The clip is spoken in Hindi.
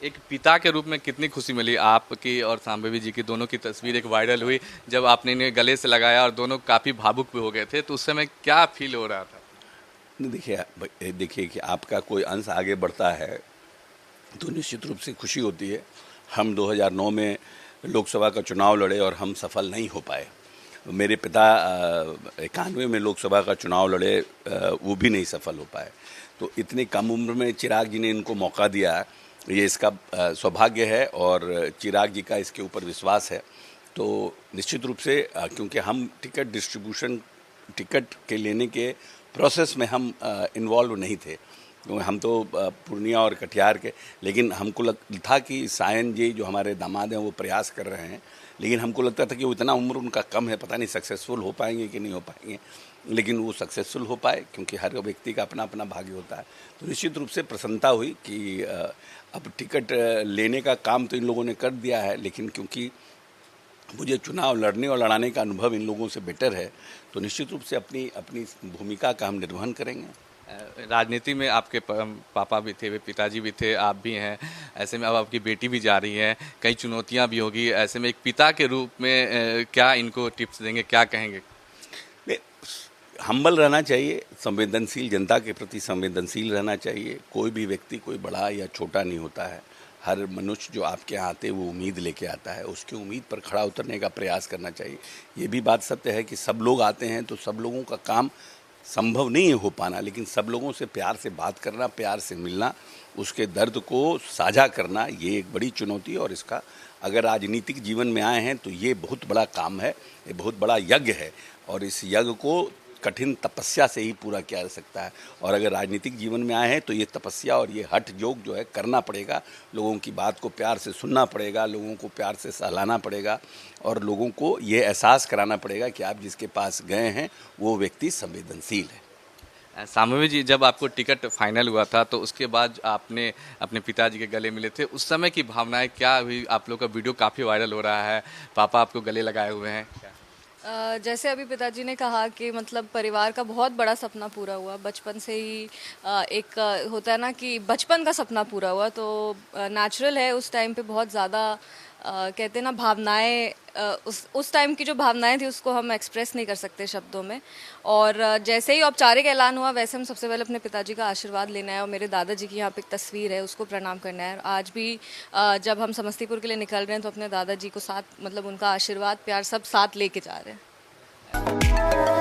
एक पिता के रूप में कितनी खुशी मिली आपकी और सांभवी जी की दोनों की तस्वीर एक वायरल हुई जब आपने इन्हें गले से लगाया और दोनों काफ़ी भावुक भी हो गए थे, तो उस समय क्या फील हो रहा था? नहीं, देखिए कि आपका कोई अंश आगे बढ़ता है तो निश्चित रूप से खुशी होती है। हम 2009 में लोकसभा का चुनाव लड़े और हम सफल नहीं हो पाए। मेरे पिता 91 में लोकसभा का चुनाव लड़े, वो भी नहीं सफल हो पाए। तो इतनी कम उम्र में चिराग जी ने इनको मौका दिया, ये इसका सौभाग्य है और चिराग जी का इसके ऊपर विश्वास है। तो निश्चित रूप से क्योंकि हम टिकट के लेने के प्रोसेस में हम इन्वॉल्व नहीं थे, क्योंकि हम तो पूर्णिया और कटिहार के, लेकिन हमको था कि सायन जी जो हमारे दामाद हैं वो प्रयास कर रहे हैं, लेकिन हमको लगता था कि वो इतना उम्र उनका कम है, पता नहीं सक्सेसफुल हो पाएंगे कि नहीं हो पाएंगे, लेकिन वो सक्सेसफुल हो पाए क्योंकि हर व्यक्ति का अपना अपना भाग्य होता है। तो निश्चित रूप से प्रसन्नता हुई कि अब टिकट लेने का काम तो इन लोगों ने कर दिया है, लेकिन क्योंकि मुझे चुनाव लड़ने और लड़ाने का अनुभव इन लोगों से बेटर है, तो निश्चित रूप से अपनी अपनी भूमिका का हम निर्वहन करेंगे। राजनीति में आपके पापा भी थे, वे पिताजी भी थे, आप भी हैं, ऐसे में अब आपकी बेटी भी जा रही है, कई चुनौतियां भी होगी, ऐसे में एक पिता के रूप में क्या इनको टिप्स देंगे, क्या कहेंगे? हम्बल रहना चाहिए, संवेदनशील, जनता के प्रति संवेदनशील रहना चाहिए। कोई भी व्यक्ति कोई बड़ा या छोटा नहीं होता है। हर मनुष्य जो आपके यहाँ आते वो उम्मीद लेके आता है, उसकी उम्मीद पर खड़ा उतरने का प्रयास करना चाहिए। ये भी बात सत्य है कि सब लोग आते हैं तो सब लोगों का काम संभव नहीं हो पाना, लेकिन सब लोगों से प्यार से बात करना, प्यार से मिलना, उसके दर्द को साझा करना, ये एक बड़ी चुनौती है। और इसका अगर राजनीतिक जीवन में आए हैं तो ये बहुत बड़ा काम है, ये बहुत बड़ा यज्ञ है और इस यज्ञ को कठिन तपस्या से ही पूरा किया जा सकता है। और अगर राजनीतिक जीवन में आए हैं तो ये तपस्या और ये हठ योग जो है करना पड़ेगा। लोगों की बात को प्यार से सुनना पड़ेगा, लोगों को प्यार से सहलाना पड़ेगा और लोगों को ये एहसास कराना पड़ेगा कि आप जिसके पास गए हैं वो व्यक्ति संवेदनशील है। सांभवी जी, जब आपको टिकट फाइनल हुआ था तो उसके बाद आपने अपने पिताजी के गले मिले थे, उस समय की भावनाएं क्या हुई? आप लोग का वीडियो काफ़ी वायरल हो रहा है, पापा आपको गले लगाए हुए हैं। जैसे अभी पिताजी ने कहा कि मतलब परिवार का बहुत बड़ा सपना पूरा हुआ बचपन से ही। एक होता है ना कि बचपन का सपना पूरा हुआ, तो नेचुरल है उस टाइम पे बहुत ज़्यादा कहते हैं ना भावनाएं, उस टाइम की जो भावनाएं थी उसको हम एक्सप्रेस नहीं कर सकते शब्दों में। और जैसे ही औपचारिक ऐलान हुआ वैसे हम सबसे पहले अपने पिताजी का आशीर्वाद लेना है और मेरे दादाजी की यहाँ पे एक तस्वीर है उसको प्रणाम करना है। आज भी जब हम समस्तीपुर के लिए निकल रहे हैं तो अपने दादाजी को साथ, मतलब उनका आशीर्वाद प्यार सब साथ लेके जा रहे हैं।